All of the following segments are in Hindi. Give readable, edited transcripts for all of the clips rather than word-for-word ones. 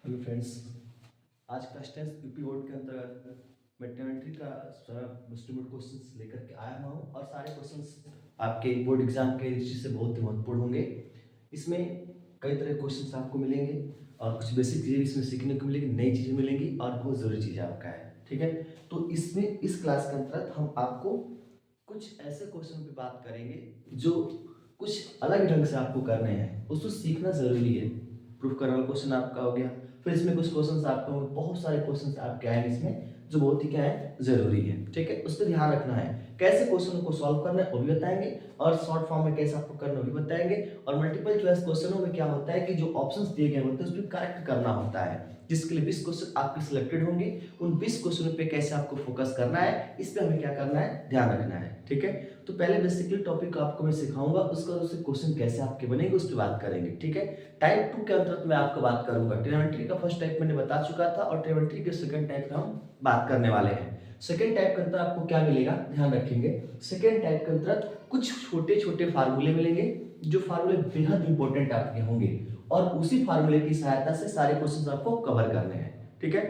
Hello friends. आज का स्टेंस यूपी बोर्ड के अंतर्गत मैं ट्रिग्नोमेट्री का एस्टिमेट क्वेश्चंस लेकर के आया हुआ हूँ और सारे क्वेश्चंस आपके बोर्ड एग्जाम के दृष्टि से बहुत ही महत्वपूर्ण होंगे। इसमें कई तरह के क्वेश्चंस आपको मिलेंगे और कुछ बेसिक चीज़ें इसमें सीखने को मिलेंगी, नई चीज़ें मिलेंगी और बहुत ज़रूरी चीज़ें आपका है। ठीक है, तो इसमें इस क्लास के अंतर्गत हम आपको कुछ ऐसे क्वेश्चन पे बात करेंगे जो कुछ अलग ढंग से आपको करने हैं, उसको सीखना जरूरी है। प्रूफ करने वाला क्वेश्चन आपका हो गया, फिर इसमें कुछ क्वेश्चंस आपके होंगे, बहुत सारे क्वेश्चंस आपके आएंगे इसमें जो बहुत ही क्या है जरूरी है। ठीक है, उस पर ध्यान रखना है। कैसे क्वेश्चन को सॉल्व करना है वो भी बताएंगे और शॉर्ट फॉर्म में कैसे आपको करना वो भी बताएंगे। और मल्टीपल चॉइस क्वेश्चनों में क्या होता है कि जो ऑप्शंस दिए गए होते हैं उस पर करेक्ट करना होता है, जिसके लिए 20 क्वेश्चन आपके सिलेक्टेड होंगे। उन 20 क्वेश्चनों पे कैसे आपको फोकस करना है, इस पे हमें क्या करना है, ध्यान रखना है। ठीक है, तो पहले बेसिकली टॉपिक को आपको मैं सिखाऊंगा, उसके बाद उससे क्वेश्चन कैसे आपके बनेंगे उस पर बात करेंगे। ठीक है, टाइप 2 के अंतर्गत मैं आपको बात करूंगा। ट्रिग्नोमेट्री का फर्स्ट टाइप मैंने बता चुका था और ट्रिग्नोमेट्री के सेकंड टाइप का हम बात करने वाले हैं। सेकंड टाइप के अंतर्गत आपको क्या मिलेगा, ध्यान रखेंगे। सेकंड टाइप के अंतर्गत कुछ छोटे छोटे फार्मूले मिलेंगे जो फार्मूले बेहद इंपॉर्टेंट आपके होंगे और उसी फार्मूले की सहायता से सारे क्वेश्चन आपको कवर करने हैं। ठीक है,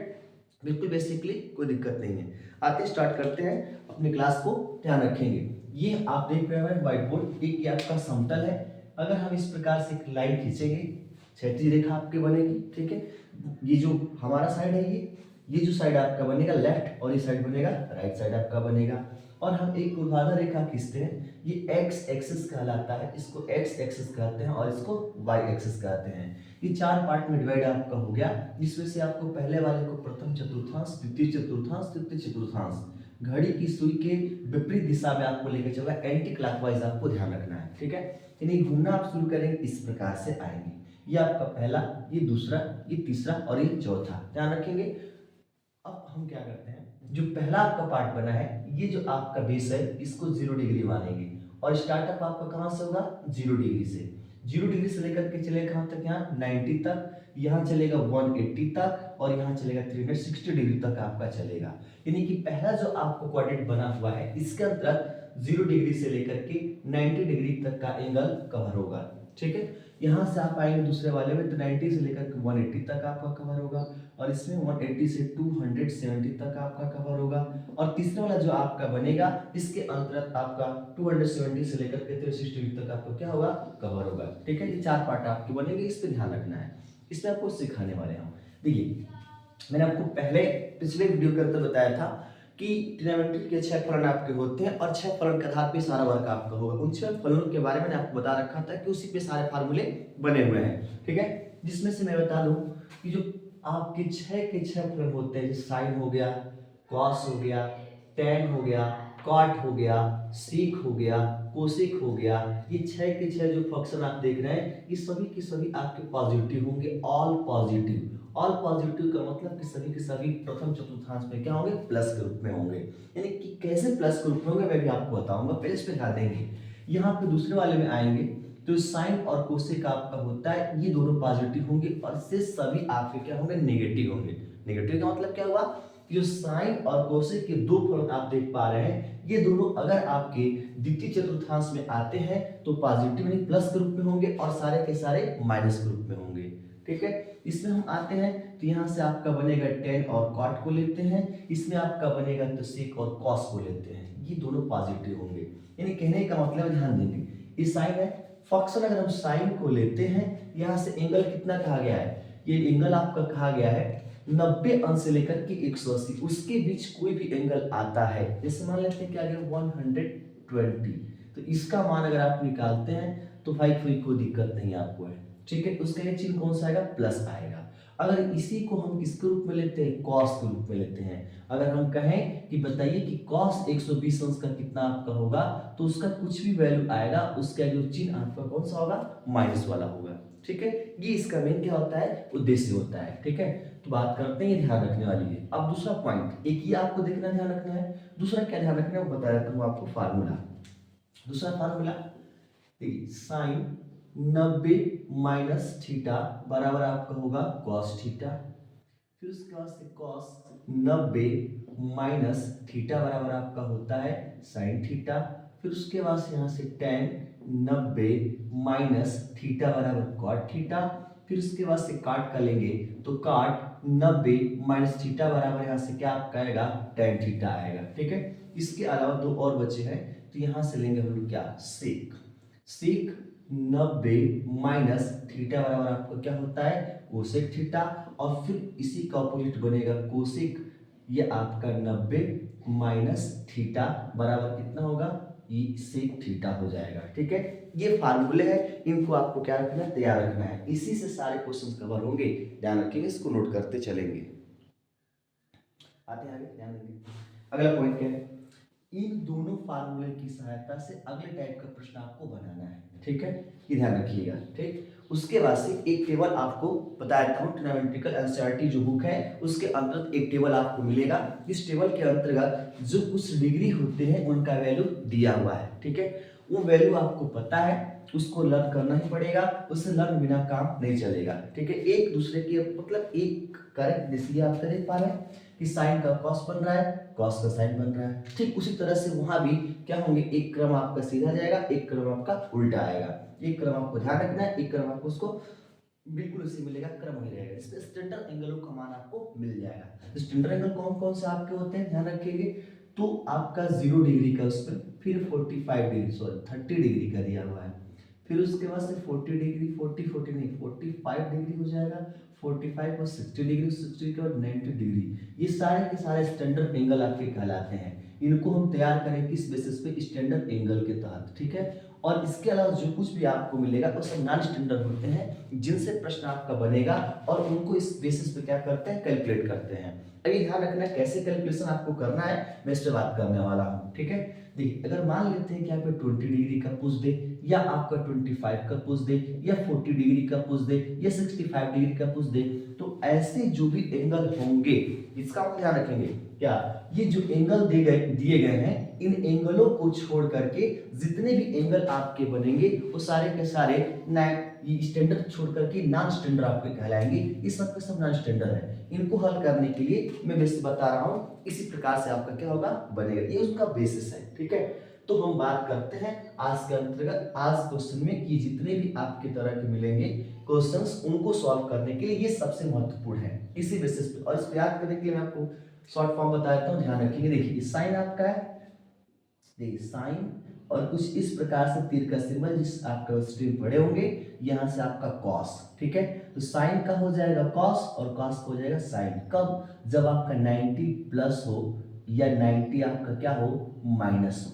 बिल्कुल बेसिकली कोई दिक्कत नहीं है। आते स्टार्ट करते हैं अपनी क्लास को, ध्यान रखेंगे। ये आप देख रहे हैं व्हाइट बोर्ड, एक ये आपका समतल है। अगर हम इस प्रकार से एक लाइन खींचेंगे, क्षैतिज रेखा आपके बनेगी। ठीक है, ये जो हमारा साइड है, ये जो साइड आपका बनेगा लेफ्ट और ये साइड बनेगा राइट साइड आपका बनेगा। और हम एक ऊर्ध्वाधर रेखा खींचते हैं, ये एक्स एक्सिस कहलाता है, इसको एक्स एक्सिस कहते हैं और इसको वाई एक्सिस कहते हैं। ये चार पार्ट में डिवाइड आपका हो गया, जिसमें से आपको पहले वाले को प्रथम चतुर्थांश, द्वितीय चतुर्थांश, तृतीय चतुर्थांश, घड़ी की सुई के विपरीत दिशा में आपको लेकर चलना, एंटी क्लॉकवाइज आपको ध्यान रखना है। ठीक है, यानी घूमना आप शुरू करेंगे इस प्रकार से आएंगे। ये आपका पहला, ये दूसरा, ये तीसरा और ये चौथा, ध्यान रखेंगे। अब हम क्या करते हैं, जो पहला आपका पार्ट बना है, ये जो आपका बेस है इसको 0 डिग्री मानेंगे और स्टार्टअप आपका कहां से होगा, 0 डिग्री से। 0 डिग्री से लेकर के चलेगा कहां तक, यहाँ 90 तक, यहाँ चलेगा 180 तक और यहाँ चलेगा 360 डिग्री तक आपका चलेगा। यानी कि पहला जो आपको क्वाड्रेंट बना हुआ है इसके अंतर्गत 0 डिग्री से लेकर के 90 डिग्री तक का एंगल कवर होगा। ठीक है, यहाँ से आप आएंगे दूसरे वाले में तो 90 से लेकर के 180 तक आपका कवर होगा और इसमें 180 से 270 तक आपका कवर होगा। और तीसरा वाला जो आपका बनेगा इसके अंतर्गत आपका 270 से लेकर के 360 डिग्री तक आपको क्या होगा, कवर होगा। ठीक है, ये चार पार्ट आपके बनेंगे, इस पे ध्यान रखना है, इसमें आपको सिखाने वाले हैं। देखिए, मैंने आपको पहले पिछले वीडियो के अंदर बताया था कि ट्रिग्नोमेट्री के 6 फलन आपके होते हैं और 6 फलन के आधार पे सारा वर्क आपका होगा। उन 6 फलनों के बारे में मैंने आपको बता रखा था कि उसी पे सारे फार्मूले बने हुए हैं। ठीक है, जिसमें से मैं बता दूं कि जो आपके 6 के 6 फलन होते हैं, जैसे साइन हो गया, कॉस हो गया, टेन हो गया, कॉट हो गया, सीक हो गया, कोसेक हो गया, ये 6 के 6 जो फंक्शन आप देख रहे हैं ये सभी के सभी आपके पॉजिटिव होंगे, ऑल पॉजिटिव। ऑल पॉजिटिव का मतलब कि सभी के सभी प्रथम चतुर्थांश में क्या होंगे, प्लस के रूप में होंगे। यानी कि कैसे प्लस के रूप में होंगे मैं भी आपको बताऊंगा, पहले इस पे ध्यान देंगे। यहाँ पे दूसरे वाले में आएंगे तो साइन और कोसेक आपका होता है, ये दोनों पॉजिटिव होंगे और इससे सभी आपके क्या होंगे, नेगेटिव होंगे। नेगेटिव का मतलब क्या हुआ, जो साइन और कोसेक के दो फलन आप देख पा रहे हैं, ये दोनों अगर आपके द्वितीय चतुर्थांश में आते हैं तो पॉजिटिव यानी प्लस के रूप में होंगे और सारे के सारे माइनस के रूप में होंगे। ठीक है, इसमें हम आते हैं तो यहाँ से आपका बनेगा टेन और कॉट को लेते हैं, इसमें आपका बनेगा तो सेक और कॉस को लेते हैं, ये दोनों पॉजिटिव होंगे। यानी कहने का मतलब, ध्यान देंगे, ये साइन है फंक्शन, अगर हम साइन को लेते हैं यहाँ से एंगल कितना कहा गया है, ये एंगल आपका कहा गया है 90 अंश से लेकर के 180, उसके बीच कोई भी एंगल आता है, जैसे मान लेते हैं क्या आ गया 120, तो इसका मान अगर आप निकालते हैं तो भाई कोई दिक्कत नहीं आपको है। ठीक है, उसका ये चिन्ह कौन सा आएगा, प्लस आएगा। अगर इसी को हम किसके रूप में लेते हैं, कॉस के रूप में लेते हैं। अगर हम कहें कि बताइए कि कॉस 120 अंश का कितना आपका होगा, तो उसका कुछ भी वैल्यू आएगा, उसका जो चिन्ह आपका कौन सा होगा, माइनस वाला होगा। ठीक है, ये इसका मेन क्या होता है, उद्देश्य होता है। ठीक है, तो बात करते हैं, ये ध्यान रखने वाली है। अब दूसरा पॉइंट, एक ये आपको देखना ध्यान रखना है, दूसरा क्या ध्यान रखना है वो बता देता हूँ आपको फार्मूला। दूसरा फार्मूला देखिए, साइन 90 माइनस थीटा बराबर आपका होगा कॉस थीटा, फिर उसके बाद से कॉस 90 माइनस थीटा बराबर आपका होता है साइन थीटा, फिर उसके बाद से यहाँ से टेन 90 माइनस थीटा बराबर कॉट थीटा, फिर उसके बाद से काट का लेंगे तो काट 90 माइनस थीटा बराबर यहाँ से क्या आपका आएगा tan थीटा आएगा। ठीक है, इसके अलावा दो और बचे हैं तो यहाँ से लेंगे हम लोग क्या सेक सेक 90 माइनस थीटा बराबर आपको क्या होता है कोसेक थीटा, और फिर इसी का ऑपोजिट बनेगा कोसेक, ये आपका 90 माइनस थीटा बराबर कितना होगा ये सेक थीटा हो जाएगा। ठीक है, ये फार्मूले हैं, इनको आपको क्या रखना है तैयार रखना है, इसी से सारे क्वेश्चन कवर होंगे, ध्यान रखेंगे, इसको नोट करते चलेंगे। आते हैं आगे, ध्यान रखेंगे। अगला पॉइंट क्या है, इन दोनों फार्मूले की सहायता से अगले टाइप का प्रश्न आपको बनाना है। ठीक है, ये ध्यान रखिएगा। ठीक, उसके बाद से एक टेबल आपको बता देता हूँ, ट्रिग्नोमेट्रिकल एनसीईआरटी जो बुक है उसके अंतर्गत एक टेबल आपको मिलेगा। इस टेबल के अंतर्गत जो कुछ डिग्री होते हैं उनका वैल्यू दिया हुआ है। ठीक है, वो वैल्यू आपको पता है, उसको लर्न करना ही पड़ेगा, उससे लर्न बिना काम नहीं चलेगा। ठीक है, एक दूसरे के मतलब एक करेक्ट, इसलिए आप देख पा रहे हैं कि साइन का कॉस बन रहा है, कॉस का साइन बन रहा है। ठीक उसी तरह से वहां भी क्या होंगे, एक क्रम आपका सीधा जाएगा, एक क्रम आपका उल्टा आएगा, एक क्रम आपको ध्यान रखना है, एक क्रम आपको उसको बिल्कुल उसी मिलेगा, क्रम वही रहेगा। इसमें स्टैंडर्ड एंगलों का मान आपको मिल जाएगा। स्टैंडर्ड एंगल कौन कौन से आपके होते हैं ध्यान रखिएगा, तो आपका 0 डिग्री का उसमें, फिर 45 डिग्री, सॉरी 30 डिग्री का दिया हुआ है, फिर उसके बाद से 40 डिग्री, 40 नहीं 45 डिग्री हो जाएगा, 45 और 60 डिग्री, 60 के बाद 90 डिग्री, ये सारे के सारे स्टैंडर्ड एंगल आपके कहलाते हैं। इनको हम तैयार करें किस बेसिस पे, स्टैंडर्ड एंगल के तहत। ठीक है, और इसके अलावा जो कुछ भी आपको मिलेगा वो सब नॉन स्टैंडर्ड होते हैं, जिनसे प्रश्न आपका बनेगा और उनको इस बेसिस पे क्या करते हैं कैलकुलेट करते हैं। अभी ध्यान रखना कैसे कैलकुलेशन आपको करना है, मैं इस पे बात करने वाला हूँ। ठीक है, देखिए अगर मान लेते हैं कि यहाँ पे 20 डिग्री का पूछ दे, या आपका 25 का पूछ दे, या 40 डिग्री का पूछ दे, या 65 डिग्री का पूछ दे, तो ऐसे जो भी एंगल होंगे इसका हम ध्यान रखेंगे क्या, ये जो एंगल दिए गए हैं, इन एंगलों को छोड़ करके जितने भी एंगल आपके बनेंगे वो सारे के सारे स्टैंडर्ड छोड़ करके नॉन स्टैंडर्ड आपके कहलाएंगे। ये सब के सब नॉन स्टैंडर्ड है, इनको हल करने के लिए मैं बेसिस बता रहा हूँ, इसी प्रकार से आपका क्या होगा बनेगा, ये उसका बेसिस है। ठीक है, तो हम बात करते हैं आज के अंतर्गत, आज क्वेश्चन में कि जितने भी आपके तरह के मिलेंगे क्वेश्चंस, उनको सॉल्व करने के लिए ये सबसे महत्वपूर्ण है, इसी बेसिस पे। और इसको याद करने के लिए मैं आपको शॉर्ट फॉर्म बता देता हूँ, ध्यान रखिए। देखिए साइन आपका है, देखिए साइन, और कुछ इस प्रकार से तीर का सिंबल जिस आपका स्ट्रीम पढ़े होंगे, यहाँ से आपका कॉस। ठीक है, तो साइन का हो जाएगा कॉस और कॉस का हो जाएगा साइन, कब, जब आपका 90 प्लस हो या 90 आपका क्या हो माइनस हो।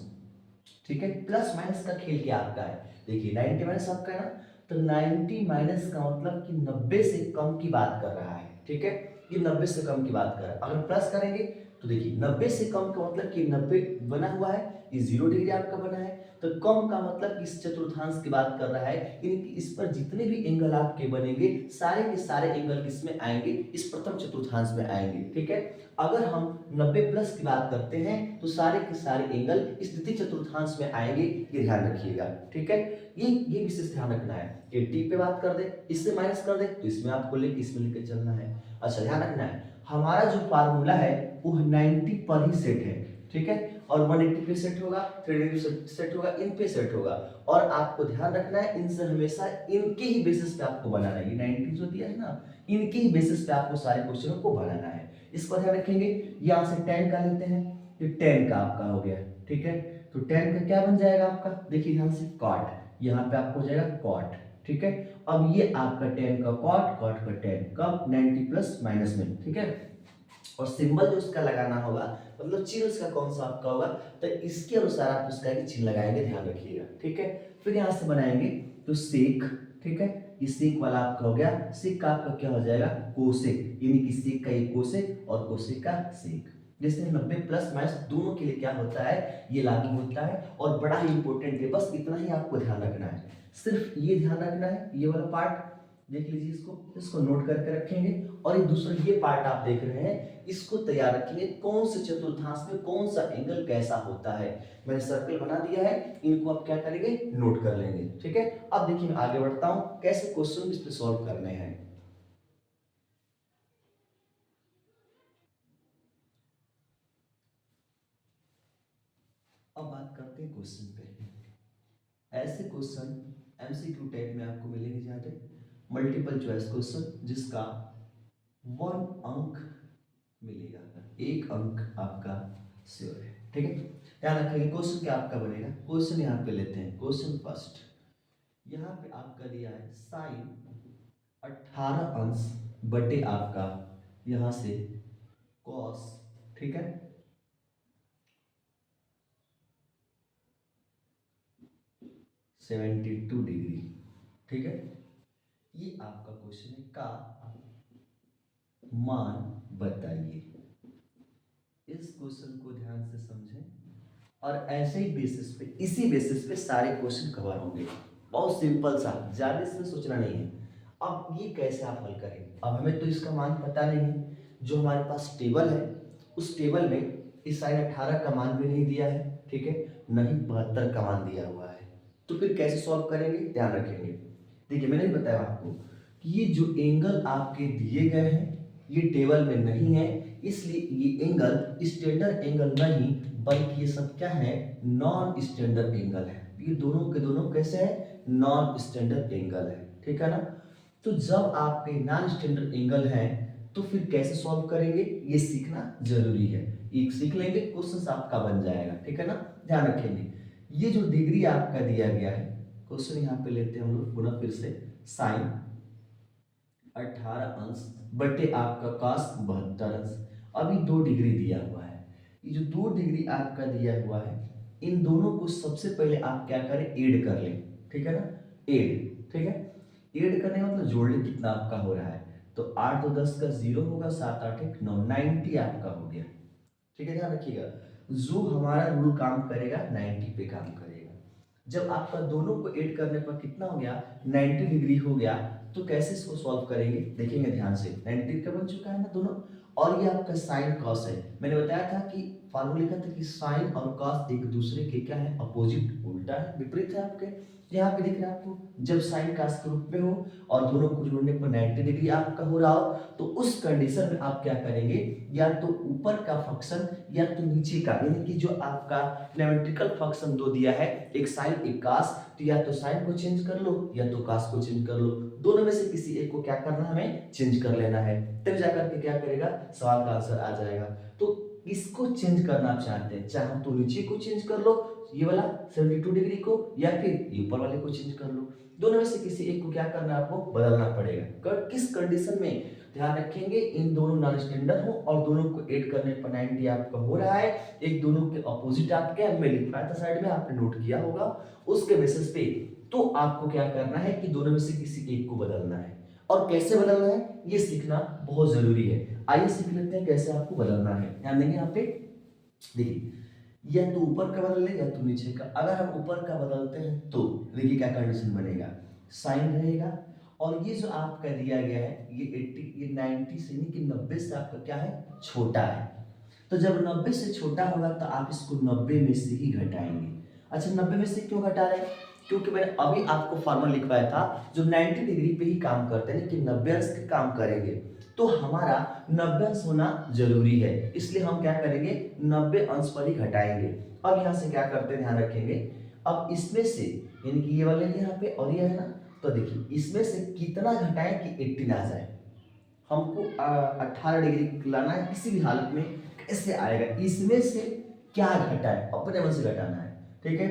ठीक है, प्लस माइनस का खेल क्या आपका है, देखिए 90 माइनस आपका है ना, तो 90 माइनस का मतलब कि 90 से कम की बात कर रहा है। ठीक है, ये 90 से कम की बात कर रहा है। अगर प्लस करेंगे तो देखिए 90 से कम का मतलब कि 90 बना हुआ है, ये 0 डिग्री आपका बना है, तो कम का मतलब इस चतुर्थांश की बात कर रहा है, इस पर जितने भी एंगल आपके बनेंगे सारे के सारे एंगल किसमें आएंगे, इस प्रथम चतुर्थांश में आएंगे। ठीक है, अगर हम 90 प्लस की बात करते हैं तो सारे के सारे एंगल इस द्वितीय चतुर्थांश में आएंगे, ये ध्यान रखिएगा। ठीक है, ये विशेष ध्यान रखना है कि टी पे बात कर दे, इससे माइनस कर दे तो इसमें आपको लेके इसमें लेके चलना है। अच्छा ध्यान रखना है, हमारा जो फार्मूला है वो 90 पर ही सेट है। ठीक है, और 180 पे सेट होगा, 380 सेट होगा, इन पे सेट होगा, और आपको ध्यान रखना है इनसे हमेशा इनके ही बेसिस पे आपको बनाना है। ये 90 जो दिया है ना, इनके ही बेसिस पे आपको सारे क्वेश्चनों को बनाना है, इसको ध्यान रखेंगे। यहाँ से 10 का लेते हैं, ये 10 का आपका हो गया। ठीक है, तो 10 का क्या बन जाएगा आपका, देखिए ध्यान से कॉट, यहाँ पे आपको हो जाएगा कॉट। ठीक है, अब ये आपका 10 का कॉट, कॉट का 10, कब 90 प्लस माइनस में। ठीक है, और सिंबल जो उसका लगाना होगा, मतलब चिन्ह उसका कौन सा आपका होगा, तो इसके अनुसार आप उसका एक चिन्ह लगाएंगे, ध्यान रखिएगा। ठीक है, फिर यहाँ से बनाएंगे तो सेक। ठीक है, ये सेक वाला आपका हो गया, सेक का आपका क्या हो जाएगा कोसेक, यानी कि सेक का ये कोसेक और कोसेक का सेक। जैसे 90 प्लस माइनस दोनों के लिए क्या होता है, ये लागू होता है, और बड़ा ही इंपॉर्टेंट है, बस इतना ही आपको ध्यान रखना है, सिर्फ ये ध्यान रखना है, ये वाला पार्ट देख लीजिए, इसको नोट करके रखेंगे। और ये दूसरा ये पार्ट आप देख रहे हैं, इसको तैयार रखेंगे, कौन से चतुर्थांश में कौन सा एंगल कैसा होता है, मैंने सर्कल बना दिया है, इनको आप क्या करेंगे नोट कर लेंगे। ठीक है, अब देखिए मैं आगे बढ़ता हूं, कैसे क्वेश्चन इस पे सॉल्व करने हैं। अब बात करते हैं क्वेश्चन पे। ऐसे क्वेश्चन एमसीक्यू टाइप में आपको मिलेंगे ज्यादा, मल्टीपल चॉइस क्वेश्चन जिसका 1 अंक मिलेगा, 1 अंक आपका श्योर है। ठीक है, ध्यान रखेंगे। क्वेश्चन क्या आपका बनेगा, क्वेश्चन यहाँ पे लेते हैं। क्वेश्चन फर्स्ट, यहाँ पे आपका दिया है साइन 18 अंश बटे आपका यहाँ से कॉस, ठीक है, 72 डिग्री। ठीक है, ये आपका क्वेश्चन है, का मान बताइए। इस क्वेश्चन को ध्यान से समझें और ऐसे ही बेसिस पे, इसी बेसिस पे सारे क्वेश्चन कवर होंगे। बहुत सिंपल सा, ज्यादा इसमें सोचना नहीं है। अब ये कैसे आप हल करेंगे, अब हमें तो इसका मान पता नहीं है। जो हमारे पास टेबल है, उस टेबल में इस साइन 18 का मान भी नहीं दिया है, ठीक है, नहीं 72 का मान दिया हुआ है। तो फिर कैसे सॉल्व करेंगे, ध्यान रखेंगे। देखिए, मैंने बताया आपको कि ये जो एंगल आपके दिए गए हैं ये टेबल में नहीं है, इसलिए ये एंगल स्टैंडर्ड एंगल नहीं बल्कि ये सब क्या है, नॉन स्टैंडर्ड एंगल है। ये दोनों के दोनों कैसे है, नॉन स्टैंडर्ड एंगल है। ठीक है ना। तो जब आपके नॉन स्टैंडर्ड एंगल है तो फिर कैसे सॉल्व करेंगे ये सीखना जरूरी है। एक सीख लेंगे क्वेश्चन आपका बन जाएगा। ठीक है ना, ध्यान रखेंगे। ये जो डिग्री आपका दिया गया है, क्वेश्चन यहाँ पे लेते हैं हम लोग पुनः फिर से, साइन 18 अंश बटे आपका कॉस 72 अंश। अभी 2 डिग्री दिया हुआ है, ये जो 2 डिग्री आपका दिया हुआ है, इन दोनों को सबसे पहले आप क्या करें, ऐड कर लें। ठीक है ना, ऐड, ठीक है, ऐड करने का मतलब जोड़ने कितना आपका हो रहा है, तो 8 2 10 का 0 होगा, 7 8 1 9, 90 आपका हो गया। ठीक है, ध्यान रखिएगा, जो हमारा रूल काम करेगा 90 पे काम करेगा। जब आपका दोनों को ऐड करने पर कितना हो गया, 90 डिग्री हो गया। तो कैसे इसको सॉल्व करेंगे देखेंगे ध्यान से। 90 का बन चुका है ना दोनों, और ये आपका साइन कॉस है। मैंने बताया था कि फॉर्मूला लिखा था कि साइन और कॉस एक दूसरे के क्या है, अपोजिट, उल्टा है, विपरीत है आपके। यहाँ पे दिख रहा है आपको, जब साइन कॉस के रूप में हो और दोनों को जोड़ने पर 90 डिग्री आपका हो रहा हो, तो उस कंडीशन में आप क्या करेंगे, या तो ऊपर का फंक्शन या तो नीचे का, यानी कि जो आपका ट्रिग्नोमेट्रिकल फंक्शन दो दिया है, एक साइन एक कॉस, तो या तो साइन को चेंज कर लो या तो कॉस को चेंज कर लो, दोनों में से किसी एक को क्या करना है, हमें चेंज कर लेना है। तब जाकर के क्या करेगा, सवाल का आंसर आ जाएगा। तो इसको चेंज करना आप चाहते हैं, चाहे तो नीचे को चेंज कर लो, ये वाला 72 डिग्री को, या फिर ये ऊपर वाले को चेंज कर लो, दोनों में से किसी एक को क्या करना है, आपको बदलना पड़ेगा। किस कंडीशन में, ध्यान रखेंगे, इन दोनों नॉन स्टैंडर्ड हो और दोनों को ऐड करने पर 90 आपका हो रहा है, एक दोनों के अपोजिट आपके, मैं लिख रहा था साइड में, आपने नोट किया होगा, उसके बेसिस पे तो आपको क्या करना है कि दोनों में से किसी एक को बदलना है। और कैसे बदलना है ये सीखना बहुत जरूरी है। आइए सीख लेते हैं कैसे आपको बदलना है। ध्यान देंगे यहाँ पे, देखिए, या तो ऊपर का बदल ले या तो नीचे का। अगर हम ऊपर का बदलते हैं तो देखिए क्या कंडीशन बनेगा, साइन रहेगा, और ये जो आपका दिया गया है ये 80, ये 90 से नहीं कि 90 से आपका क्या है, छोटा है। तो जब 90 से छोटा होगा तो आप इसको 90 में से ही घटाएंगे। अच्छा, 90 में से क्यों घटा रहे हैं, क्योंकि मैंने अभी आपको फॉर्मूला लिखवाया था, जो 90 डिग्री पे ही काम करते हैं कि 90 अंश के काम करेंगे, तो हमारा 90 अंश होना जरूरी है, इसलिए हम क्या करेंगे, 90 अंश पर ही घटाएंगे। अब यहाँ से क्या करते हैं, ध्यान रखेंगे, अब इसमें से यानी कि ये वाले यहाँ पे और ये है ना, तो देखिए इसमें से कितना घटाएं कि 18 आ जाए। हमको 18 डिग्री लाना है किसी भी हालत में, कैसे आएगा, इसमें से क्या घटाए, अपने मन से घटाना है। ठीक है,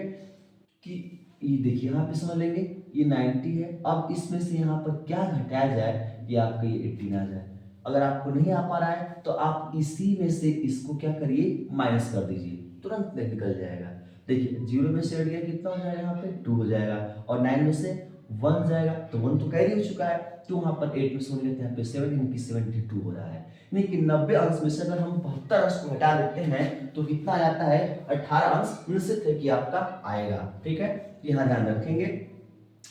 कि ये देखिए यहाँ पे समझ लेंगे, ये 90 है, अब इसमें से यहाँ पर क्या घटाया जाए कि आपका ये 18 आ जाए। अगर आपको नहीं आ पा रहा है तो आप इसी में से इसको क्या करिए, माइनस कर दीजिए, तुरंत निकल जाएगा। देखिए 0 में से हट गया कितना हो जाएगा, यहाँ पे 2 हो जाएगा, और 9 में से 1 जाएगा, तो 1 तो कैरी हो चुका है, तो वहाँ पर 8 में से लेते हैं, यहाँ पे 7 इनकी 72 हो रहा है। यानी कि 90 अंश में से अगर हम 72 अंश को हटा देते हैं तो कितना आता है, 18 अंश निश्चित है कि आपका आएगा। ठीक है, यहाँ ध्यान रखेंगे,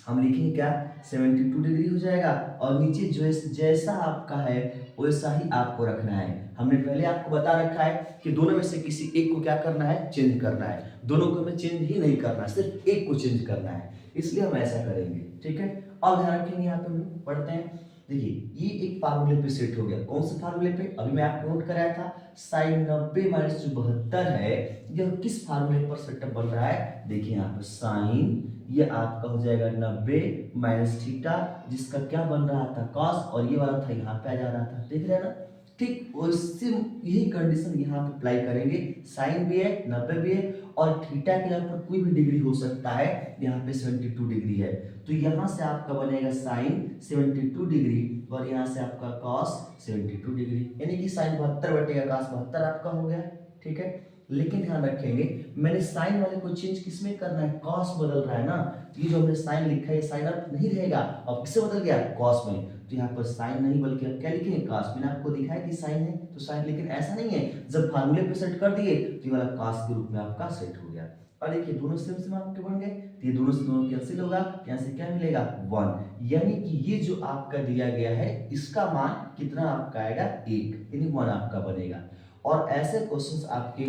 हम लिखेंगे क्या, 72 डिग्री हो जाएगा, और नीचे जो जैसा आपका है वैसा ही आपको रखना है। हमने पहले आपको बता रखा है कि दोनों में से किसी एक को क्या करना है, चेंज करना है, दोनों को हमें चेंज ही नहीं करना, सिर्फ एक को चेंज करना है, इसलिए हम ऐसा करेंगे। ठीक है, और ध्यान रखेंगे, यहाँ पे हम पढ़ते हैं, देखिए ये एक फार्मूले पे सेट हो गया। कौन से फार्मूले पे, अभी मैं आपको नोट कराया था, साइन 90 माइनस जो 72 है, यह किस फार्मूले पर सेटअप बन रहा है, देखिए यहाँ पर साइन ये आपका हो जाएगा 90 माइनस थीटा, जिसका क्या बन रहा था कॉस, और ये वाला था यहाँ पे आ जा रहा था, देख रहे हैं ना। ठीक वैसे यही कंडीशन यहाँ पे अप्लाई करेंगे, साइन भी है 90 भी है, और थीटा के यहाँ पर कोई भी डिग्री हो सकता है, यहाँ पे 72 डिग्री है, तो यहाँ से आपका बनेगा साइन 72 डिग्री, और यहाँ से आपका कॉस 72 डिग्री, यानी कि साइन 72 बटेगा कॉस 72 आपका हो गया। ठीक है, लेकिन ध्यान रखेंगे मैंने साइन वाले को चेंज किसमें करना है, कॉस बदल रहा है ना, ये जो हमने साइन लिखा है साइन अब नहीं रहेगा, अब किससे बदल गया, कॉस में, तो यहाँ पर साइन नहीं बल्कि अब क्या लिखेंगे कॉस। मैंने आपको दिखाया कि साइन है तो साइन, लेकिन ऐसा नहीं है, जब फार्मूले पे सेट कर दिए तो ये वाला कॉस के रूप में आपका सेट हो गया। और देखिए दोनों सेम सेम आपके बन गए, तो ये दोनों से दोनों कैंसिल होगा, यहाँ से क्या मिलेगा 1, यानी कि ये जो आपका दिया गया है इसका मान कितना आपका आएगा 1, यानी 1 आपका बनेगा। और ऐसे क्वेश्चंस आपके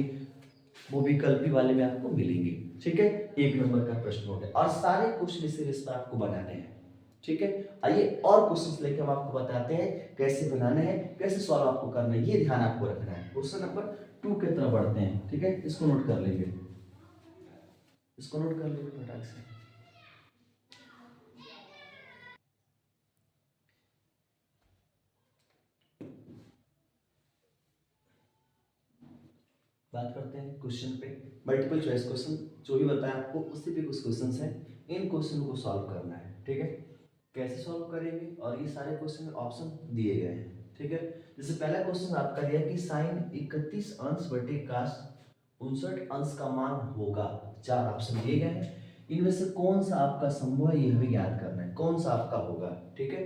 वो विकल्पी वाले में आपको मिलेंगे। ठीक है, 1 नंबर का प्रश्न हो गया, और सारे क्वेश्चन इस पर आपको बनाने हैं। ठीक है, आइए और क्वेश्चंस लेके हम आपको बताते हैं कैसे बनाने हैं, कैसे सॉल्व आपको करना है, ये ध्यान आपको रखना है। क्वेश्चन नंबर 2 की तरफ बढ़ते हैं। ठीक है, इसको नोट कर लेंगे, इसको नोट कर लेंगे फटाक से। बात करते हैं क्वेश्चन पे, मल्टीपल चॉइस क्वेश्चन जो भी बताया आपको उसी पे कुछ क्वेश्चंस हैं, इन क्वेश्चन को सॉल्व करना है। ठीक है, कैसे सॉल्व करेंगे, और ये सारे क्वेश्चन में ऑप्शन दिए गए हैं। ठीक है, जैसे पहला क्वेश्चन आपका दिया कि साइन 31 अंश बटे कास 59 अंश का मान होगा, 4 ऑप्शन दिए गए हैं, इनमें से कौन सा आपका संभव है ये हमें याद करना है, कौन सा आपका होगा। ठीक है,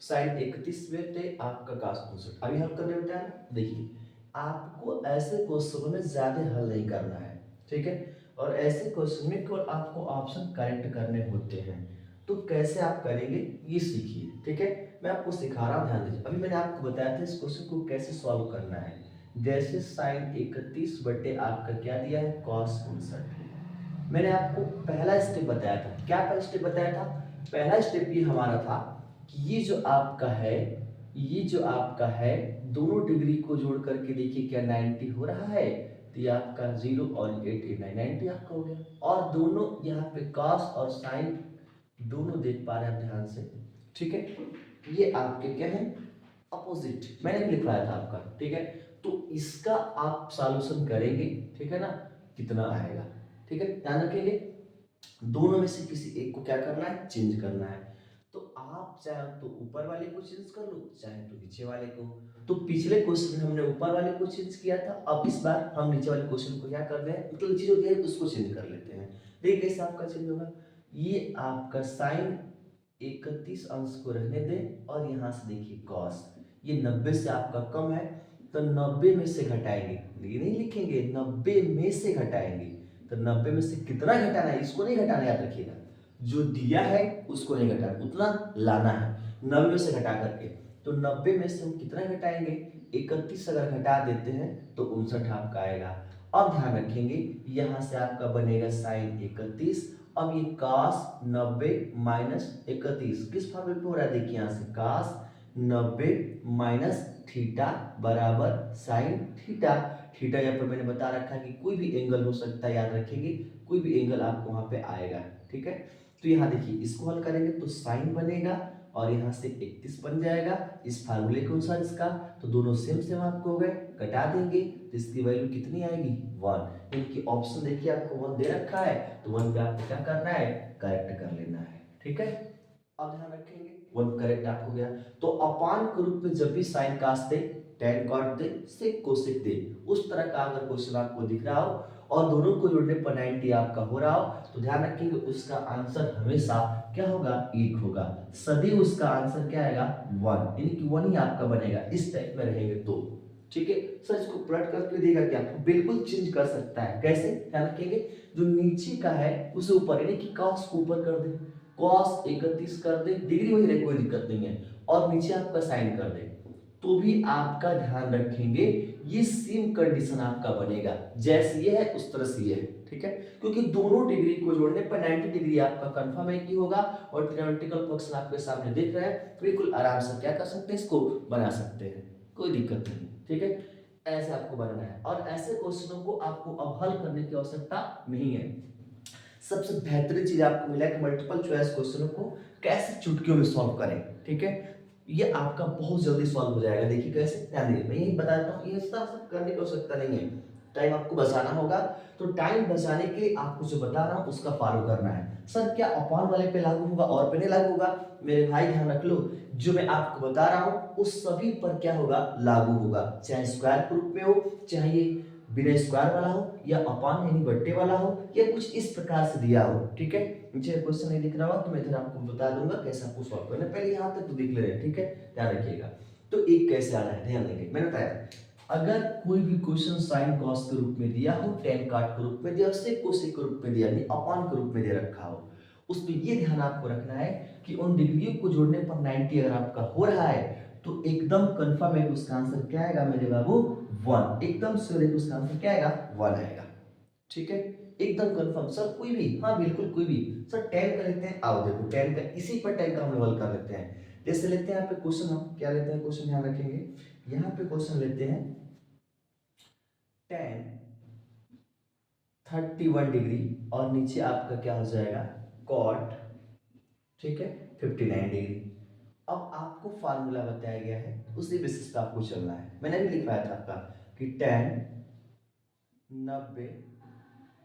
साइन 31 बटे आपका कास 59, अभी हल करने में टाइम, देखिए आपको ऐसे क्वेश्चनों में ज्यादा हल नहीं करना है। ठीक है, और ऐसे क्वेश्चन में केवल आपको ऑप्शन करेक्ट करने होते हैं, तो कैसे आप करेंगे ये सीखिए। ठीक है, मैं आपको सिखा रहा हूँ, ध्यान दीजिए। अभी मैंने आपको बताया था इस क्वेश्चन को कैसे सॉल्व करना है, जैसे साइन 31 बटे आपका क्या दिया है कॉस 59, मैंने आपको पहला स्टेप बताया था, क्या पहला स्टेप बताया था, पहला स्टेप ये हमारा था कि ये जो आपका है, ये जो आपका है दोनों डिग्री को जोड़ करके देखिए क्या 90 हो रहा है, तो ये आपका 0 और 8 9 90 आपका हो गया, और दोनों यहाँ पे कॉस और साइन दोनों देख पा रहे हैं ध्यान से। ठीक है, ये आपके क्या है अपोजिट, मैंने भी लिखवाया था आपका। ठीक है, तो इसका आप सॉल्यूशन करेंगे, ठीक है ना, कितना आएगा। ठीक है, ध्यान रखेंगे दोनों में से किसी एक को क्या करना है, चेंज करना है, तो आप चाहे तो ऊपर वाले को चेंज कर लो, चाहे तो नीचे वाले को। तो पिछले क्वेश्चन में हमने ऊपर वाले को चेंज किया था, अब इस बार हम नीचे वाले क्वेश्चन को क्या कर रहे हैं, मतलब नीचे जो दिया है उसको चेंज कर लेते हैं। देखिए कैसे आपका चेंज होगा, ये आपका साइन 31 अंश को रहने दें, और यहाँ से देखिए कॉस, ये 90 से आपका कम है, तो 90 में से घटाएंगे, ये नहीं लिखेंगे 90 में से घटाएंगे, तो 90 में से कितना घटाना है, इसको नहीं घटाना, याद रखिएगा जो दिया है उसको नहीं घटाना, उतना लाना है 90 में से घटा करके। तो 90 में से हम कितना घटाएंगे, 31 अगर घटा देते हैं तो 59 आपका आएगा। अब ध्यान रखेंगे यहाँ से आपका बनेगा साइन 31, अब ये cos 90 माइनस 31 किस फॉर्मूले पे हो रहा है, देखिए यहाँ से cos 90 माइनस थीटा बराबर साइन थीटा। थीटा यहाँ पर मैंने बता रखा है कि कोई भी एंगल हो सकता है, याद रखेंगे कोई भी एंगल आपको वहां पे आएगा। ठीक है, तो यहाँ देखिए इसको हल करेंगे तो साइन बनेगा, और यहाँ से 31 बन जाएगा इस फार्मूले के अनुसार इसका, तो दोनों सेम सेम आपको हो गए, घटा देंगे तो इसकी वैल्यू कितनी आएगी 1, इनकी ऑप्शन देखिए आपको 1 दे रखा है, तो 1 पे आपको क्या करना है, करेक्ट कर लेना है। ठीक है, अब ध्यान रखेंगे 1 करेक्ट आप हो गया, तो अपान के रूप में जब भी साइन कास दे, tan cot दे, sec कोसेक दे, उस तरह का अगर क्वेश्चन आपको दिख रहा हो और दोनों को जोड़ने पर 90 आपका हो रहा हो, तो ध्यान रखिएगा उसका आंसर हमेशा क्या होगा 1 होगा, सदैव उसका आंसर क्या आएगा 1, यानी कि 1 ही आपका बनेगा इस टाइप में रहेंगे तो। ठीक है सर, इसको पलट करके देगा क्या, बिल्कुल चेंज कर सकता है, कैसे, ध्यान रखेंगे जो नीचे का है उसे ऊपर, यानी कि cos को ऊपर कर दे, cos 31 कर दे, डिग्री वही रहे कोई दिक्कत नहीं है, और नीचे आपका साइन कर दे, तो भी आपका ध्यान रखेंगे ये सेम कंडीशन आपका बनेगा, जैसे ये है उस तरह से ये है। ठीक है, क्योंकि दोनों डिग्री को जोड़ने पर 90 डिग्री आपका कंफर्म है कि होगा, और ट्रिग्नोमेट्रिकल फंक्शन आपके सामने दिख रहा है, बिल्कुल आराम से क्या कर सकते हैं, इसको बना सकते हैं, कोई दिक्कत नहीं। ठीक है, ऐसे आपको बनाना है, और ऐसे क्वेश्चनों को आपको अब हल करने की आवश्यकता नहीं है, सबसे बेहतरीन चीज आपको मिला कि मल्टीपल चॉइस क्वेश्चनों को कैसे चुटकियों में सॉल्व करें। ठीक है, ये आपका बहुत जल्दी सॉल्व हो जाएगा। देखिए कैसे, ध्यान दीजिए, मैं यही बता देता हूँ, ये सब करने की आवश्यकता नहीं है। टाइम आपको बचाना होगा, तो टाइम बचाने के लिए आपको जो बता रहा हूँ उसका फॉलो करना है। सर क्या अपॉन वाले पे लागू होगा और पे नहीं लागू होगा? मेरे भाई ध्यान रख लो, जो मैं आपको बता रहा हूँ उस सभी पर क्या होगा, लागू होगा। चाहे स्क्वायर प्रूफ में हो, चाहे ये बिना स्क्वायर वाला हो, या अपॉन यानी बट्टे वाला हो, या कुछ इस प्रकार से दिया हो। ठीक है, मुझे क्वेश्चन नहीं दिख रहा हो तो मैं इधर आपको बता दूंगा कैसे आपको सॉल्व करना है। पहले यहाँ तक तो दिख ले रहे हैं, ठीक है, ध्यान रखिएगा। तो एक कैसे आना है, ध्यान देंगे, मैंने बताया अगर कोई भी क्वेश्चन साइन कॉस के रूप में दिया हो, टेन काट के रूप में दिया हो, सेक कोसेक के रूप में दिया, यानी अपॉन के रूप में दे रखा हो, उसमें ये ध्यान आपको रखना है कि उन डिग्रियों को जोड़ने पर 90 अगर आपका हो रहा है तो एकदम कंफर्म है कि उसका आंसर क्या आएगा मेरे बाबू, 1। एकदम श्योर है कि उसका आंसर क्या आएगा, 1 आएगा। ठीक है, एकदम कंफर्म। सर कोई भी, हाँ बिल्कुल कोई भी। सर 10 का लेते हैं, आओ देखो 10 का, इसी पर 10 का हम लेवल कर लेते हैं। जैसे लेते हैं यहाँ पे क्वेश्चन, हम क्या लेते हैं क्वेश्चन, ध्यान रखेंगे, यहाँ पे क्वेश्चन लेते हैं 10 31 डिग्री और नीचे आपका क्या हो जाएगा, कॉट, ठीक है, 59 डिग्री। अब आपको फार्मूला बताया गया है, उसी बेसिस पे आपको चलना है। मैंने भी लिखवाया था आपका कि 10 90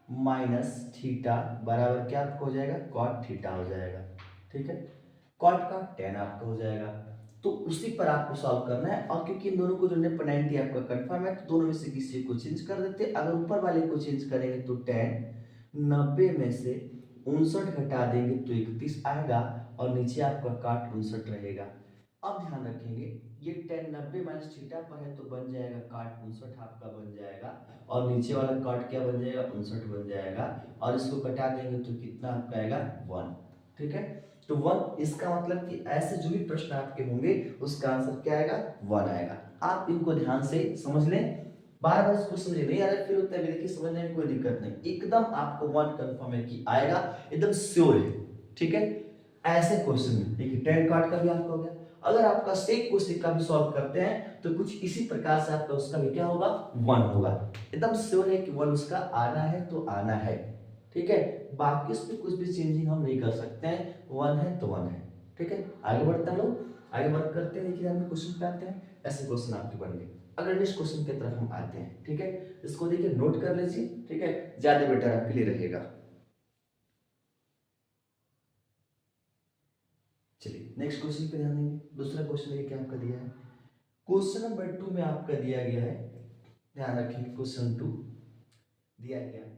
माइनस थीटा बराबर क्या आपको हो जाएगा, कॉट थीटा हो जाएगा। ठीक है, कॉट का 10 आपका हो जाएगा। तो उसी पर आपको सॉल्व करना है, और क्योंकि इन दोनों को जोड़ने पर 90 आपका कंफर्म है, तो दोनों में से किसी को चेंज कर देते। अगर ऊपर वाले को चेंज करेंगे तो 10 90 में से 59 घटा देंगे तो 31 आएगा, और नीचे आपका काट 59 रहेगा। अब ध्यान रखेंगे, ये 10 90 माइनस थीटा पर है तो बन जाएगा काट 59 आपका बन जाएगा, और नीचे वाला काट क्या बन जाएगा, 59 बन जाएगा, और इसको घटा देंगे तो कितना आपका आएगा, 1। ठीक है, तो 1, इसका मतलब कि ऐसे जो भी प्रश्न आपके होंगे उसका आंसर क्या आएगा, 1 आएगा। आप इनको ध्यान से समझ लें, बार बार इसको समझे नहीं आ रहा फिर उत्तर भी देखिए, समझने में कोई दिक्कत नहीं, एकदम आपको 1 कंफर्म है कि आएगा, एकदम श्योर है। ठीक है, ऐसे क्वेश्चन में देखिए 10 काट का भी आपका हो गया। अगर आपका सेक कोसेक का भी सॉल्व करते हैं तो कुछ इसी प्रकार से आपका उसका भी क्या होगा, 1 होगा। एकदम श्योर है कि 1 उसका आना है तो आना है। ठीक है, बाकी उसमें कुछ भी चेंजिंग हम नहीं कर सकते हैं, 1 है तो 1 है। ठीक है, आगे बढ़ते हैं लोग, आगे वर्क करते हैं। देखिए हम क्वेश्चन पे आते हैं, ऐसे क्वेश्चन आपके बन गए। अगर नेक्स्ट क्वेश्चन की तरफ हम आते हैं, ठीक है, इसको देखिए नोट कर लीजिए, ठीक है, ज्यादा बेटर आपके लिए रहेगा। चलिए नेक्स्ट क्वेश्चन पे ध्यान देंगे। दूसरा क्वेश्चन ये क्या आपका दिया है, क्वेश्चन नंबर 2 में आपका दिया गया है, ध्यान रखेंगे, क्वेश्चन 2 दिया गया है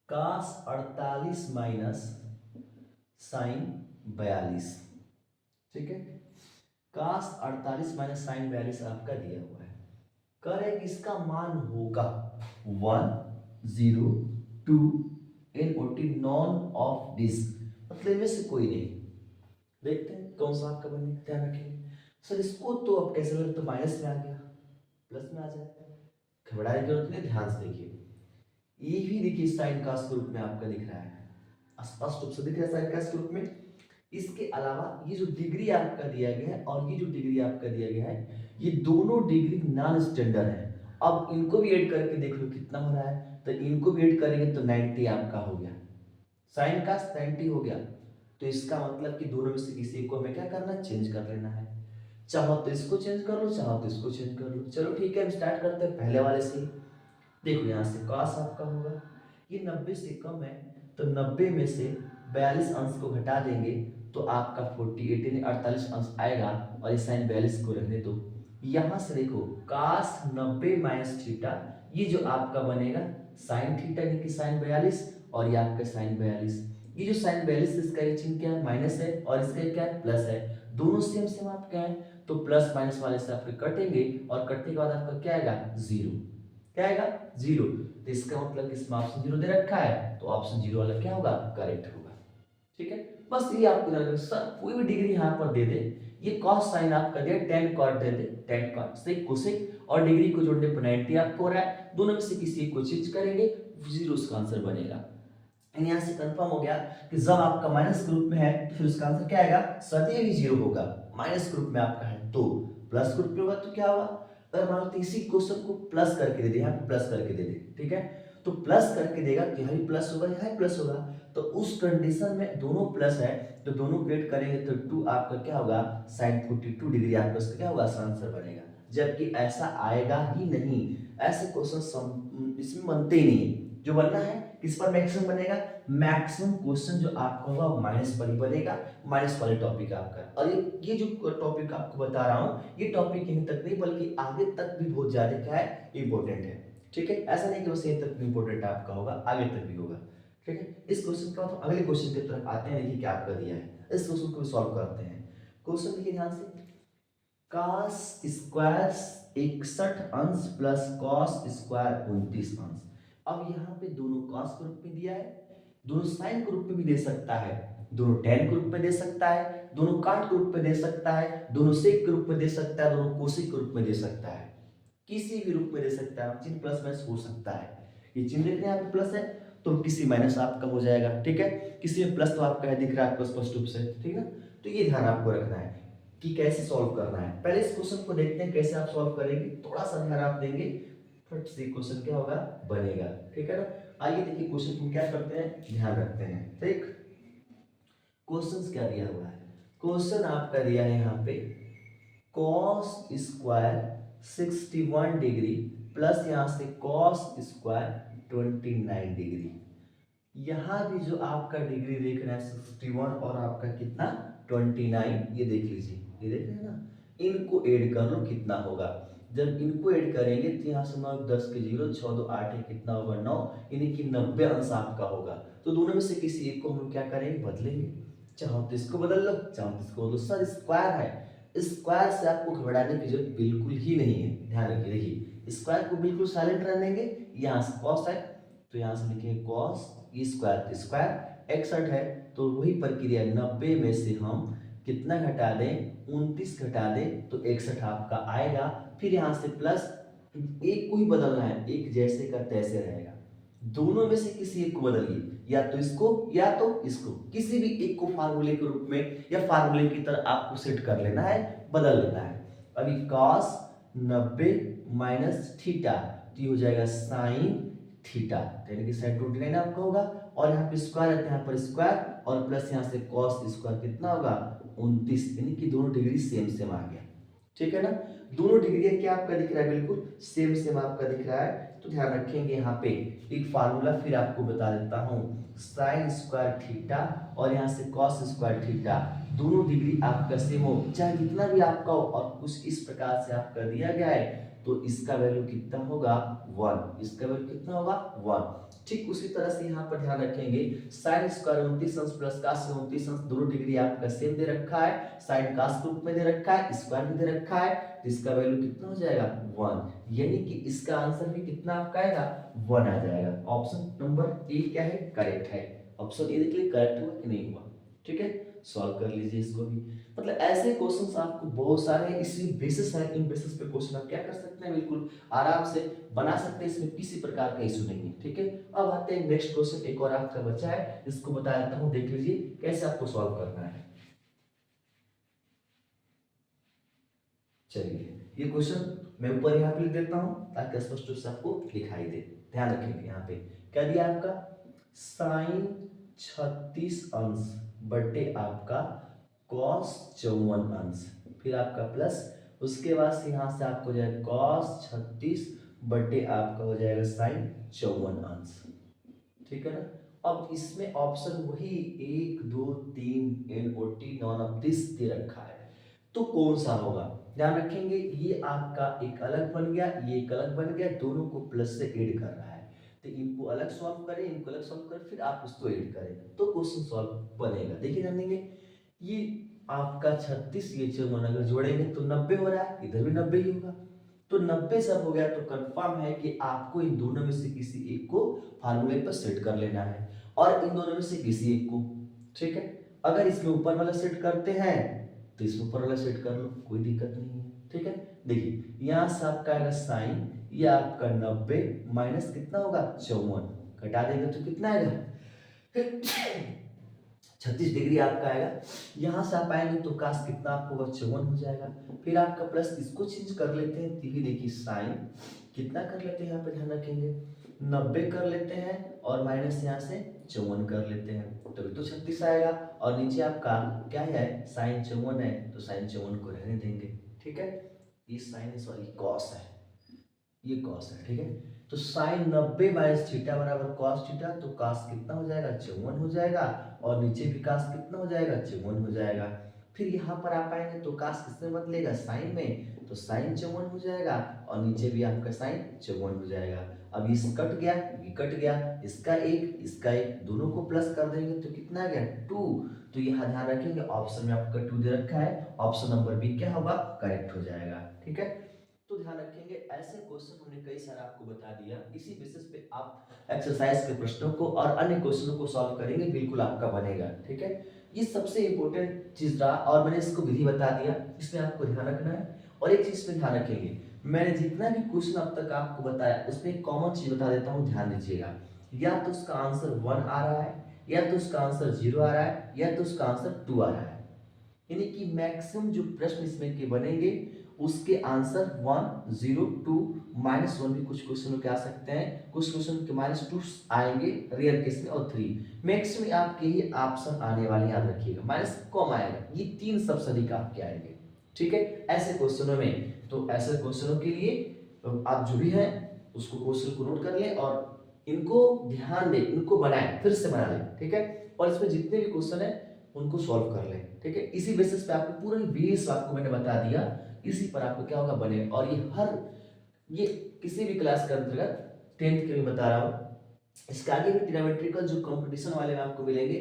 cos 48 माइनस साइन 42। ठीक है, cos 48 माइनस साइन 42 आपका दिया हुआ है। करें इसका मान होगा 1 0 2 इन ओटी नॉन ऑफ दिस, मतलब इनमें से कोई नहीं। देखते हैं कौन सा आपका बनेगा, ध्यान रखेंगे। सर इसको तो अब कैसे करें, तो माइनस में आ गया, प्लस में आ जाएगा, घबराने की जरूरत नहीं, ध्यान से देखिए। ये भी देखिए साइन कास के रूप में आपका दिख रहा है, स्पष्ट रूप से दिख रहा है साइन कास के रूप में। इसके अलावा ये जो डिग्री आपका दिया गया है और ये जो डिग्री आपका दिया गया है, ये दोनों डिग्री नॉन स्टैंडर्ड है। अब इनको भी ऐड करके देख लो कितना हो रहा है, तो इनको भी ऐड करेंगे तो 90 आपका हो गया, साइन का 90 हो गया। तो इसका मतलब कि दोनों में से किसी को हमें क्या करना है, चेंज कर लेना है। चाहो तो इसको चेंज कर लो, चाहो तो इसको चेंज कर लो। चलो ठीक है, हम स्टार्ट करते हैं पहले वाले से। देखो यहाँ से cos आपका होगा, ये 90 से कम है, तो 90 में से 42 अंश को घटा देंगे तो आपका 48 48 अंश आएगा, और इस साइन 42 को रहने दो। यहाँ से देखो cos 90 माइनस थीटा, ये जो आपका बनेगा साइन थीटा यानी कि साइन 42, और ये आपका साइन 42। ये जो साइन 42 इसका ये चिन्ह क्या है, माइनस है, और इसका क्या है, प्लस है। दोनों सेम सेम आपके हैं, तो प्लस माइनस वाले से आपके कटेंगे, और कटने के बाद आपका क्या आएगा, 0। क्या आएगा, 0। तो इसका मतलब इसमें ऑप्शन 0 दे रखा है, तो ऑप्शन 0 वाला क्या होगा, करेक्ट होगा। ठीक है, बस ये आपको ध्यान रखना, सर कोई भी डिग्री यहाँ पर दे दे, ये कॉस साइन आपका दिया, tan cot दे दे, tan cot सेक कोसेक, और डिग्री को जोड़ने पर 90 आपको हो रहा है, दोनों में से किसी एक को चेंज करेंगे, 0 उसका आंसर बनेगा। यहाँ से कंफर्म हो गया कि जब आपका माइनस ग्रुप में है तो फिर उसका आंसर क्या आएगा, सदैव ही 0 होगा। माइनस ग्रुप में आपका है तो, प्लस ग्रुप में होगा तो क्या होगा, अगर मान लो इसी क्वेश्चन को प्लस करके दे दे, यहाँ पे प्लस करके दे दे, ठीक है, तो तो प्लस करके देगा तो यहाँ भी प्लस होगा, यहाँ प्लस होगा। तो उस कंडीशन में दोनों प्लस है तो दोनों को ऐड करेंगे तो 2 आपका क्या होगा sin 42 डिग्री आपका उसका क्या होगा आंसर बनेगा। जबकि ऐसा आएगा ही नहीं, ऐसे क्वेश्चन इसमें बनते ही नहीं। जो बनना है किस पर मैक्सिमम बनेगा, मैक्सिमम क्वेश्चन जो आपका होगा माइनस पर ही बनेगा, माइनस वाले टॉपिक आपका। और ये जो टॉपिक आपको बता रहा हूँ ये टॉपिक यहीं तक नहीं बल्कि आगे तक भी बहुत ज्यादा क्या है इंपॉर्टेंट है। ठीक है, ऐसा नहीं कि बस यहीं तक इंपॉर्टेंट आपका होगा, आगे तक भी होगा। ठीक है, इस क्वेश्चन के बाद हम अगले क्वेश्चन की तरफ आते हैं। देखिए क्या आपका दिया है, इस क्वेश्चन को सॉल्व करते हैं। क्वेश्चन देखिए ध्यान से, cos स्क्वायर 61 अंश प्लस cos स्क्वायर 29 अंश। अब यहाँ पे दोनों cos के रूप में दिया है, दोनों साइन के रूप में भी दे सकता है, दोनों tan के रूप में दे सकता है, दोनों काट के रूप में दे सकता है, दोनों सेक के रूप में दे सकता है, दोनों कोसेक के रूप में दे सकता है, किसी भी रूप में दे सकता है। चिन्ह प्लस माइनस हो सकता है। ये चिन्ह देख रहे हैं आप प्लस है तो किसी माइनस आपका हो जाएगा। ठीक है, किसी में प्लस तो आपका है दिख रहा है आपको स्पष्ट रूप से। ठीक है, तो ये ध्यान आपको रखना है कि कैसे सॉल्व करना है। पहले इस क्वेश्चन को देखते हैं कैसे आप सॉल्व करेंगे, थोड़ा सा ध्यान आप देंगे फट से क्वेश्चन क्या होगा बनेगा। ठीक है ना, आइए देखिए क्वेश्चन को क्या करते हैं, ध्यान रखते हैं। ठीक, क्वेश्चन क्या दिया हुआ है, क्वेश्चन आपका दिया है यहाँ पे cos स्क्वायर 61 डिग्री प्लस यहाँ से cos स्क्वायर 29 डिग्री। यहाँ भी जो आपका डिग्री देख रहे हैं 61 और आपका कितना 29, ये देख लीजिए, ये देख रहे हैं ना, इनको ऐड कर लो कितना होगा। जब इनको ऐड करेंगे तो यहाँ से 9 10 के 0 6 2 8 है कितना होगा 9, यानी कि 90 अंश आपका होगा। तो दोनों में से किसी एक को हम क्या करेंगे बदलेंगे, चाहो तो इसको बदल लो चाहो तो इसको बदलो। सर स्क्वायर है, स्क्वायर से आपको घबराने की जरूरत बिल्कुल ही नहीं है। ध्यान रखिए, देखिए स्क्वायर को बिल्कुल साइलेंट रहने देंगे। यहाँ से कॉस है तो यहाँ से लिखेंगे कॉस स्क्वायर, स्क्वायर 61 है तो वही प्रक्रिया 90 में से हम कितना घटा दें 29 घटा दें तो 61 आपका आएगा। फिर यहाँ से प्लस एक को ही बदलना है, एक जैसे का तैसे रहेगा। दोनों में से किसी एक को बदलिए, या तो इसको या तो इसको, किसी भी एक को फार्मूले के रूप में या फार्मूले की तरह आपको सेट कर लेना है, बदल लेना है। अभी cos 90 माइनस थीटा तो ये हो जाएगा साइन थीटा, यानी कि साइन 29 आपका होगा। और यहाँ पे स्क्वायर है यहाँ पर स्क्वायर और प्लस यहाँ से cos स्क्वायर कितना होगा 29, यानी कि दोनों डिग्री सेम सेम आ गया। ठीक है ना, दोनों डिग्री क्या आपका दिख रहा है बिल्कुल सेम सेम आपका दिख रहा है। तो ध्यान रखेंगे यहाँ पे एक फार्मूला फिर आपको बता देता हूँ, साइन स्क्वायर थीटा और यहाँ से कॉस स्क्वायर थीटा, दोनों डिग्री आपका सेम हो चाहे जितना भी आपका हो और कुछ इस प्रकार से आपका दिया गया है तो इसका वैल्यू कितना होगा 1, इसका वैल्यू कितना होगा 1। ठीक उसी तरह से यहाँ पर ध्यान रखेंगे साइन स्क्वायर 29 अंश प्लस कास 29 अंश, दोनों डिग्री आपका सेम दे रखा है, साइन कास के रूप में दे रखा है, स्क्वायर भी दे रखा है, तो इसका वैल्यू कितना हो जाएगा 1, यानी कि इसका आंसर भी कितना आपका आएगा 1 आ जाएगा। ऑप्शन नंबर ए क्या है करेक्ट है, ऑप्शन ए देखिए करेक्ट हुआ कि नहीं हुआ। ठीक है, सॉल्व कर लीजिए इसको भी। मतलब ऐसे क्वेश्चंस आपको बहुत सारे हैं, इसी बेसिस है, इन बेसिस पे क्वेश्चन आप क्या कर सकते हैं बिल्कुल आराम से बना सकते हैं, इसमें किसी प्रकार का इशू नहीं है। ठीक है, अब आते हैं नेक्स्ट क्वेश्चन, एक और आपका बच्चा है इसको बता देता हूँ, देख लीजिए कैसे आपको सॉल्व करना है। चलिए ये क्वेश्चन मैं ऊपर यहाँ पे लिख देता हूँ ताकि स्पष्ट रूप से आपको दिखाई दे। ध्यान रखेंगे यहाँ पे क्या दिया आपका साइन 36 अंश बटे आपका कॉस 54 अंश, फिर आपका प्लस उसके बाद से यहाँ से आपको हो जाएगा कॉस 36 बटे आपका हो जाएगा साइन 54 अंश। ठीक है ना, अब इसमें ऑप्शन वही 1 2 3 N O T none of this दे रखा है, तो कौन सा होगा ध्यान रखेंगे। ये आपका एक अलग बन गया, ये एक अलग बन गया, दोनों को प्लस से ऐड कर रहा है, तो इनको अलग सॉल्व करें, इनको अलग सॉल्व करें, फिर आप उसको ऐड करें तो क्वेश्चन सॉल्व बनेगा। देखिए जानेंगे ये आपका 36 ये 54 अगर जोड़ेंगे तो 90 हो रहा है, इधर भी 90 ही होगा, तो 90 सब हो गया तो कंफर्म है कि आपको इन दोनों में से किसी एक को फार्मूले पर सेट कर लेना है और इन दोनों में से किसी एक को। ठीक है, अगर इसमें ऊपर वाला सेट करते हैं तो इसमें ऊपर वाला सेट कर लो, कोई दिक्कत नहीं है। ठीक है, देखिए यहाँ से आपका आएगा साइन, ये आपका 90 माइनस कितना होगा 54, घटा देंगे तो कितना आएगा 36 डिग्री आपका आएगा। यहाँ से आप आएंगे तो काश कितना आपको 54 हो जाएगा, फिर आपका प्लस इसको चेंज कर लेते हैं, देखिए साइन कितना कर लेते हैं यहाँ पे ध्यान रखेंगे 90 कर लेते हैं और माइनस यहाँ से 54 कर लेते हैं, तभी तो 36 आएगा। और नीचे आपका क्या है, साइन 54 है, तो साइन 54 को रहने देंगे। ठीक है, ये साइन सॉरी कॉस है, ये कॉस है। ठीक है, तो साइन 90 माइनस थीटा बराबर कॉस थीटा, तो कॉस कितना हो जाएगा, 54 हो जाएगा। और नीचे भी कॉस कितना हो जाएगा, 54 हो जाएगा। फिर यहाँ पर आप आएंगे तो कॉस किसमें बदलेगा, साइन में, तो साइन 54 हो जाएगा। और नीचे भी आपका साइन 54 हो जाएगा। अब इस कट गया, ये कट गया, इसका एक दोनों को प्लस कर देंगे तो कितना आ गया, 2। तो यहाँ ध्यान रखेंगे ऑप्शन में आपका 2 दे रखा है, ऑप्शन नंबर बी क्या होगा, करेक्ट हो जाएगा। ठीक है, तो ध्यान रखेंगे ऐसे क्वेश्चन हमने कई सारे आपको बता दिया, इसी बेसिस पे आप एक्सरसाइज के प्रश्नों को और अन्य क्वेश्चनों को सॉल्व करेंगे, बिल्कुल आपका बनेगा। ठीक है, ये सबसे इंपॉर्टेंट चीज रहा, और मैंने इसको विधि बता दिया, इसमें आपको ध्यान रखना है। और एक चीज पे ध्यान रखेंगे, मैंने जितना भी क्वेश्चन अब तक आपको बताया उसमें एक कॉमन चीज बता देता हूँ, ध्यान दीजिएगा। या तो उसका आंसर 1 आ रहा है, या तो उसका आंसर 0 आ रहा है, या तो उसका आंसर 2 आ रहा है। यानी कि मैक्सिमम जो प्रश्न इसमें के बनेंगे उसके आंसर 1, 0, 2, -1 भी कुछ क्वेश्चनों के आ सकते हैं, कुछ क्वेश्चन के -2 आएंगे रेयर केस में, और 3 मैक्सिमम आपके ही ऑप्शन आने वाले, याद रखिएगा, माइनस कम आएगा, ये 3 सबसे अधिक आपके आएंगे। ठीक है, ऐसे क्वेश्चनों में, तो ऐसे क्वेश्चनों के लिए आप जो भी है उसको क्वेश्चन को नोट कर लें और इनको ध्यान दें, इनको बनाएं, फिर से बना लें। ठीक है, और इसमें जितने भी क्वेश्चन है उनको सॉल्व कर लें। ठीक है, इसी बेसिस पे आपको पूरा बेस आपको मैंने बता दिया, इसी पर आपको क्या होगा, बने। और ये किसी भी क्लास के अंतर्गत 10th के लिए बता रहा हूँ, इसके आगे भी ट्रिग्नोमेट्रिकल जो कंपटीशन वाले में आपको मिलेंगे,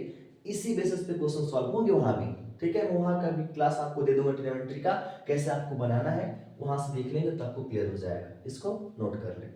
इसी बेसिस पे क्वेश्चन सॉल्व होंगे वहां भी। ठीक है, वहां का भी क्लास आपको दे दूंगा, ट्रिग्नोमेट्री का कैसे आपको बनाना है, वहां से देख लेंगे तो आपको क्लियर हो जाएगा। इसको नोट कर लें।